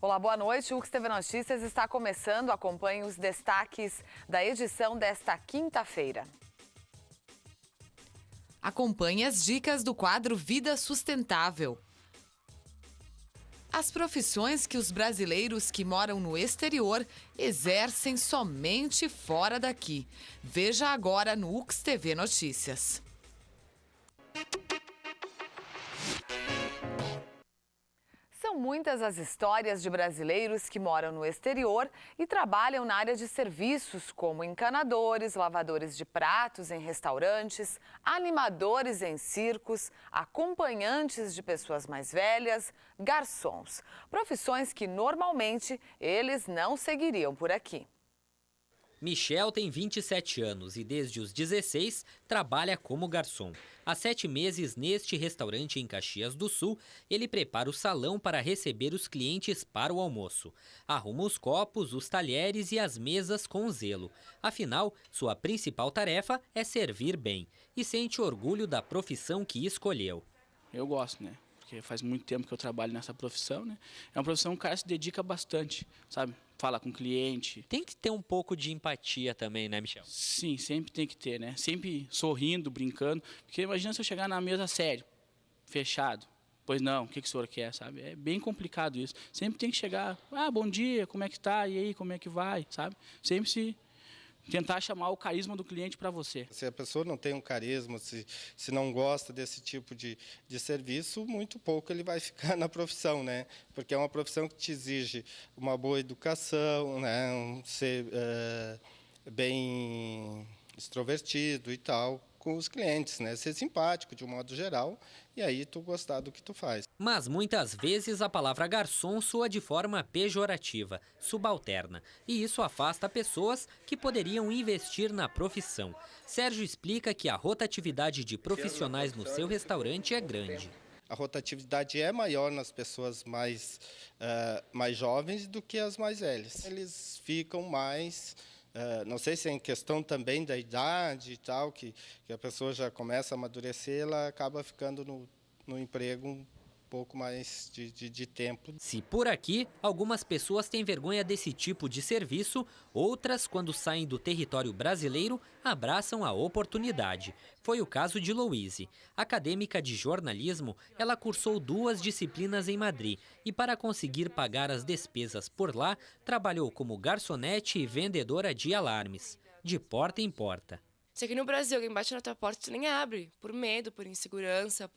Olá, boa noite. O UXTV Notícias está começando. Acompanhe os destaques da edição desta quinta-feira. Acompanhe as dicas do quadro Vida Sustentável. As profissões que os brasileiros que moram no exterior exercem somente fora daqui. Veja agora no UXTV Notícias. São muitas as histórias de brasileiros que moram no exterior e trabalham na área de serviços, como encanadores, lavadores de pratos em restaurantes, animadores em circos, acompanhantes de pessoas mais velhas, garçons. Profissões que normalmente eles não seguiriam por aqui. Michel tem 27 anos e desde os 16 trabalha como garçom. Há 7 meses neste restaurante em Caxias do Sul, ele prepara o salão para receber os clientes para o almoço. Arruma os copos, os talheres e as mesas com zelo. Afinal, sua principal tarefa é servir bem e sente orgulho da profissão que escolheu. Eu gosto, né? Porque faz muito tempo que eu trabalho nessa profissão, né? É uma profissão que o cara se dedica bastante, sabe? Fala com o cliente. Tem que ter um pouco de empatia também, né, Michel? Sim, sempre tem que ter, né? Sempre sorrindo, brincando. Porque imagina se eu chegar na mesa sério, fechado. Pois não, o que o senhor quer, sabe? É bem complicado isso. Sempre tem que chegar, bom dia, como é que tá? E aí, como é que vai, sabe? Sempre se tentar chamar o carisma do cliente para você. Se a pessoa não tem um carisma, se não gosta desse tipo de serviço, muito pouco ele vai ficar na profissão, né? Porque é uma profissão que te exige uma boa educação, né? Ser bem extrovertido e tal com os clientes, né? Ser simpático de um modo geral e aí tu gostar do que tu faz. Mas muitas vezes a palavra garçom soa de forma pejorativa, subalterna, e isso afasta pessoas que poderiam investir na profissão. Sérgio explica que a rotatividade de profissionais no seu restaurante é grande. A rotatividade é maior nas pessoas mais jovens do que as mais velhas. Eles ficam mais... não sei se é em questão também da idade e tal, que a pessoa já começa a amadurecer, ela acaba ficando no emprego um pouco mais de tempo. Se por aqui algumas pessoas têm vergonha desse tipo de serviço, outras, quando saem do território brasileiro, abraçam a oportunidade. Foi o caso de Louise. Acadêmica de jornalismo, ela cursou 2 disciplinas em Madrid e, para conseguir pagar as despesas por lá, trabalhou como garçonete e vendedora de alarmes, de porta em porta. Se aqui no Brasil alguém bate na tua porta, tu nem abre, por medo, por insegurança,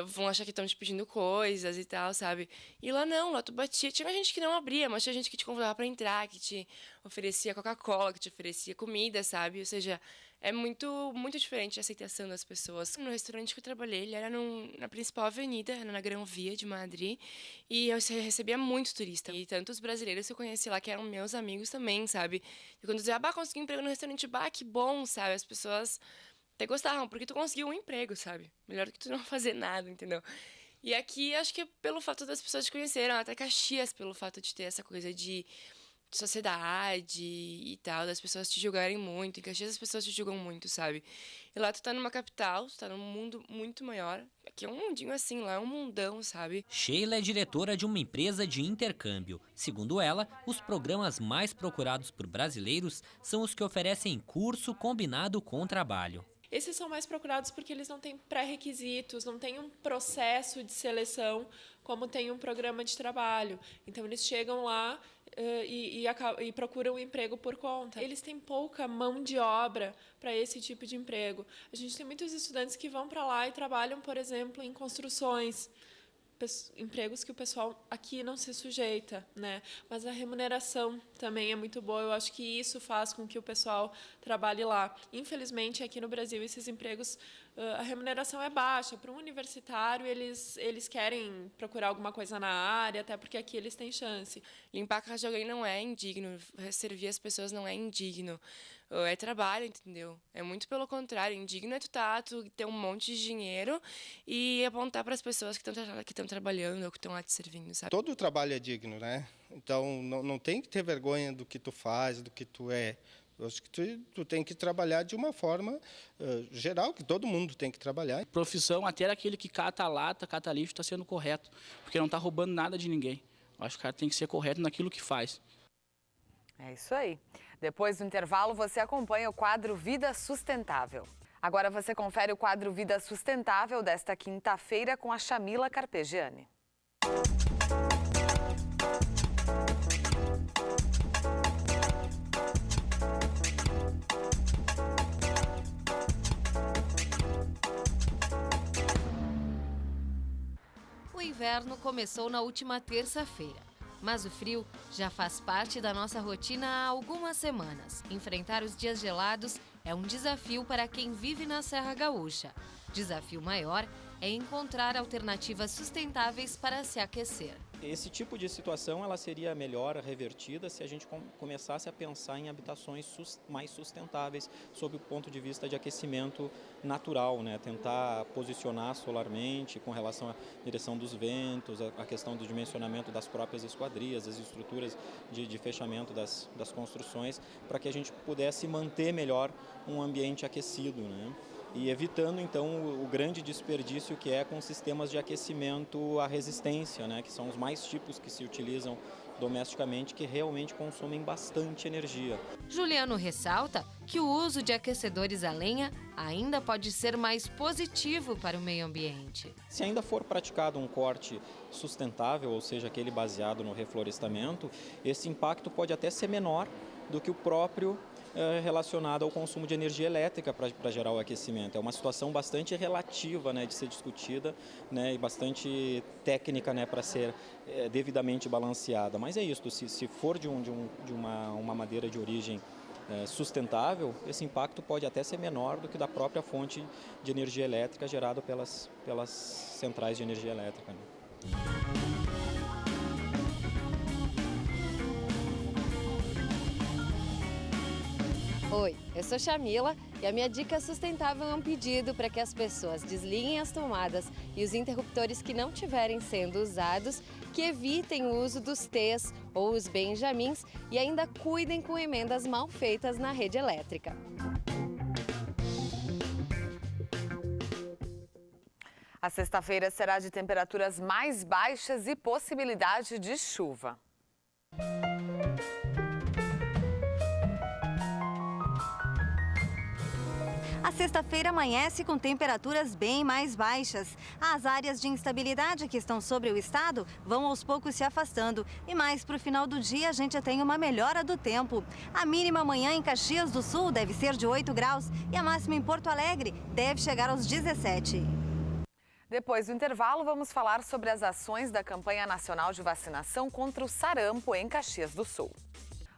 vão achar que estão te pedindo coisas e tal, sabe? E lá não, lá tu batia. Tinha gente que não abria, mas tinha gente que te convidava pra entrar, que te oferecia Coca-Cola, que te oferecia comida, sabe? Ou seja, é muito, muito diferente a aceitação das pessoas. No restaurante que eu trabalhei, ele era na principal avenida, era na Gran Via de Madrid, e eu recebia muito turista. E tantos brasileiros que eu conheci lá, que eram meus amigos também, sabe? E quando eu dizia, consegui um emprego no restaurante, que bom, sabe? As pessoas até gostavam, porque tu conseguiu um emprego, sabe? Melhor do que tu não fazer nada, entendeu? E aqui, acho que é pelo fato das pessoas te conhecerem, até Caxias, pelo fato de ter essa coisa de sociedade e tal, das pessoas te julgarem muito. Em Caxias as pessoas te julgam muito, sabe? E lá tu tá numa capital, tu tá num mundo muito maior. Aqui é um mundinho assim, lá é um mundão, sabe? Sheila é diretora de uma empresa de intercâmbio. Segundo ela, os programas mais procurados por brasileiros são os que oferecem curso combinado com trabalho. Esses são mais procurados porque eles não têm pré-requisitos, não tem um processo de seleção como tem um programa de trabalho. Então, eles chegam lá e procuram um emprego por conta. Eles têm pouca mão de obra para esse tipo de emprego. A gente tem muitos estudantes que vão para lá e trabalham, por exemplo, em construções, empregos que o pessoal aqui não se sujeita, né? Mas a remuneração também é muito boa. Eu acho que isso faz com que o pessoal trabalhe lá. Infelizmente, aqui no Brasil, esses empregos, a remuneração é baixa. Para um universitário, eles querem procurar alguma coisa na área, até porque aqui eles têm chance. Limpar a casa de alguém não é indigno, servir as pessoas não é indigno. É trabalho, entendeu? É muito pelo contrário. Indigno é tu ter um monte de dinheiro e apontar para as pessoas que estão trabalhando ou que estão lá te servindo, sabe? Todo trabalho é digno, né? Então, não tem que ter vergonha do que tu faz, do que tu é. Eu acho que tu tem que trabalhar de uma forma geral, que todo mundo tem que trabalhar. Profissão, até aquele que cata a lata, cata lixo, está sendo correto, porque não está roubando nada de ninguém. Acho que o cara tem que ser correto naquilo que faz. É isso aí. Depois do intervalo, você acompanha o quadro Vida Sustentável. Agora você confere o quadro Vida Sustentável desta quinta-feira com a Chamila Carpegiani. O inverno começou na última terça-feira, mas o frio já faz parte da nossa rotina há algumas semanas. Enfrentar os dias gelados é um desafio para quem vive na Serra Gaúcha. Desafio maior é encontrar alternativas sustentáveis para se aquecer. Esse tipo de situação ela seria melhor revertida se a gente começasse a pensar em habitações mais sustentáveis sob o ponto de vista de aquecimento natural, né? Tentar posicionar solarmente com relação à direção dos ventos, a questão do dimensionamento das próprias esquadrias, as estruturas de fechamento das construções, para que a gente pudesse manter melhor um ambiente aquecido, né? E evitando, então, o grande desperdício que é com sistemas de aquecimento à resistência, né, que são os mais tipos que se utilizam domesticamente, que realmente consomem bastante energia. Juliano ressalta que o uso de aquecedores a lenha ainda pode ser mais positivo para o meio ambiente. Se ainda for praticado um corte sustentável, ou seja, aquele baseado no reflorestamento, esse impacto pode até ser menor do que o próprio relacionado ao consumo de energia elétrica para gerar o aquecimento. É uma situação bastante relativa, né, de ser discutida, né, e bastante técnica, né, para ser devidamente balanceada. Mas é isso, se for de uma madeira de origem sustentável, esse impacto pode até ser menor do que da própria fonte de energia elétrica gerada pelas centrais de energia elétrica, né? Oi, eu sou Chamila e a minha dica sustentável é um pedido para que as pessoas desliguem as tomadas e os interruptores que não estiverem sendo usados, que evitem o uso dos T's ou os benjamins e ainda cuidem com emendas mal feitas na rede elétrica. A sexta-feira será de temperaturas mais baixas e possibilidade de chuva. A sexta-feira amanhece com temperaturas bem mais baixas. As áreas de instabilidade que estão sobre o estado vão aos poucos se afastando. E mais para o final do dia a gente tem uma melhora do tempo. A mínima amanhã em Caxias do Sul deve ser de 8 graus e a máxima em Porto Alegre deve chegar aos 17. Depois do intervalo, vamos falar sobre as ações da campanha nacional de vacinação contra o sarampo em Caxias do Sul.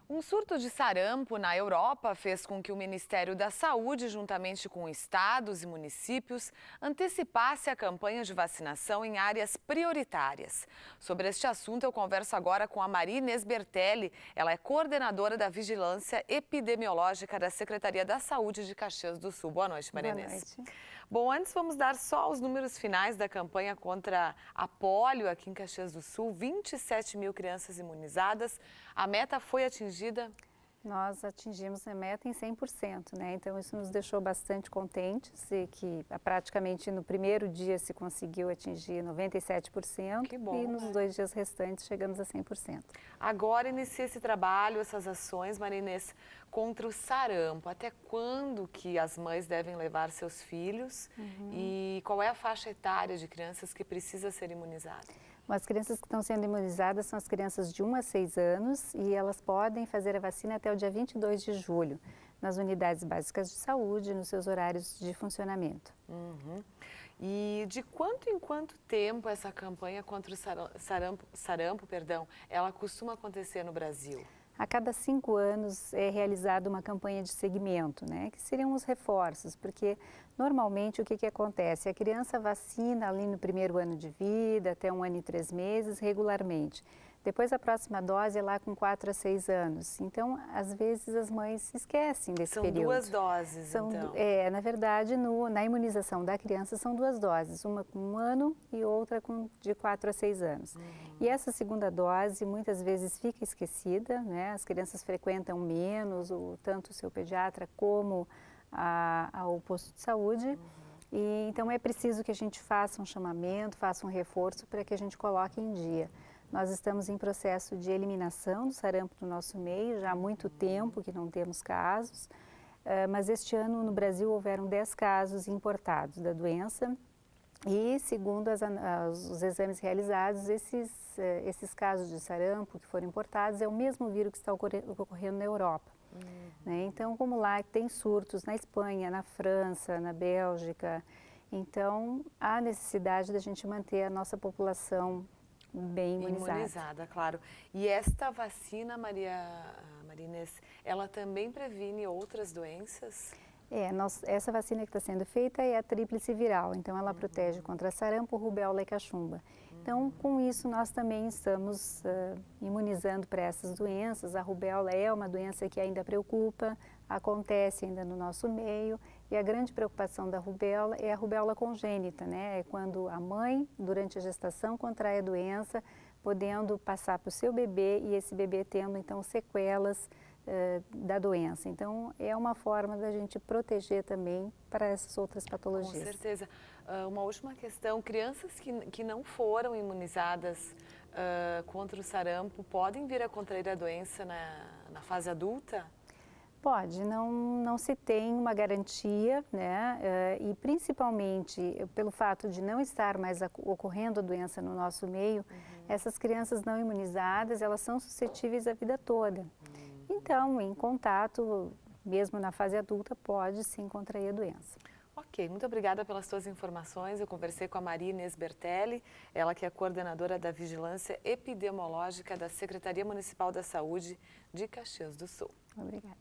Um surto de sarampo na Europa fez com que o Ministério da Saúde, juntamente com estados e municípios, antecipasse a campanha de vacinação em áreas prioritárias. Sobre este assunto, eu converso agora com a Maria Inês Bertelli. Ela é coordenadora da Vigilância Epidemiológica da Secretaria da Saúde de Caxias do Sul. Boa noite, Maria Inês. Boa noite. Bom, antes vamos dar só os números finais da campanha contra a polio aqui em Caxias do Sul. 27 mil crianças imunizadas. A meta foi atingida? Nós atingimos a meta em 100%, né? Então isso nos deixou bastante contentes e que praticamente no primeiro dia se conseguiu atingir 97%. Que bom, e nos 2 dias restantes chegamos a 100%. Agora inicia esse trabalho, essas ações, Maria Inês, contra o sarampo. Até quando que as mães devem levar seus filhos e qual é a faixa etária de crianças que precisa ser imunizada? As crianças que estão sendo imunizadas são as crianças de 1 a 6 anos e elas podem fazer a vacina até o dia 22 de julho, nas unidades básicas de saúde, nos seus horários de funcionamento. E de quanto em quanto tempo essa campanha contra o sarampo, ela costuma acontecer no Brasil? A cada 5 anos é realizada uma campanha de segmento, né, que seriam os reforços, porque normalmente o que acontece? A criança vacina ali no primeiro ano de vida, até 1 ano e 3 meses, regularmente. Depois a próxima dose é lá com 4 a 6 anos. Então, às vezes as mães esquecem desse período. São 2 doses, então? Na verdade, na imunização da criança são 2 doses, uma com 1 ano e outra de 4 a 6 anos. E essa segunda dose muitas vezes fica esquecida, né? As crianças frequentam menos, tanto o seu pediatra como ao posto de saúde. E, então é preciso que a gente faça um chamamento, faça um reforço para que a gente coloque em dia. Nós estamos em processo de eliminação do sarampo do nosso meio, já há muito tempo que não temos casos, mas este ano no Brasil houveram 10 casos importados da doença e, segundo os exames realizados, esses casos de sarampo que foram importados é o mesmo vírus que está ocorrendo na Europa. Né? Então, como lá tem surtos na Espanha, na França, na Bélgica, então há necessidade da gente manter a nossa população bem imunizada. Claro. E esta vacina, Maria Inês, ela também previne outras doenças? Essa vacina que está sendo feita é a tríplice viral, então ela protege contra sarampo, rubéola e cachumba. Então, com isso, nós também estamos imunizando para essas doenças. A rubéola é uma doença que ainda preocupa, acontece ainda no nosso meio, e a grande preocupação da rubéola é a rubéola congênita, né? É quando a mãe, durante a gestação, contrai a doença, podendo passar para o seu bebê e esse bebê tendo, então, sequelas da doença. Então, é uma forma da gente proteger também para essas outras patologias. Com certeza. Uma última questão, crianças que não foram imunizadas contra o sarampo podem vir a contrair a doença na fase adulta? Pode, não se tem uma garantia, né? E principalmente pelo fato de não estar mais ocorrendo a doença no nosso meio, essas crianças não imunizadas, elas são suscetíveis a vida toda. Então, em contato, mesmo na fase adulta, pode sim contrair a doença. Ok, muito obrigada pelas suas informações. Eu conversei com a Maria Inês Bertelli, ela que é coordenadora da Vigilância Epidemiológica da Secretaria Municipal da Saúde de Caxias do Sul. Obrigada.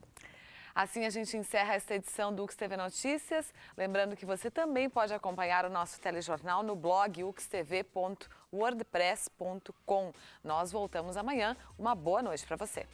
Assim a gente encerra esta edição do UXTV Notícias. Lembrando que você também pode acompanhar o nosso telejornal no blog uxtv.wordpress.com. Nós voltamos amanhã. Uma boa noite para você.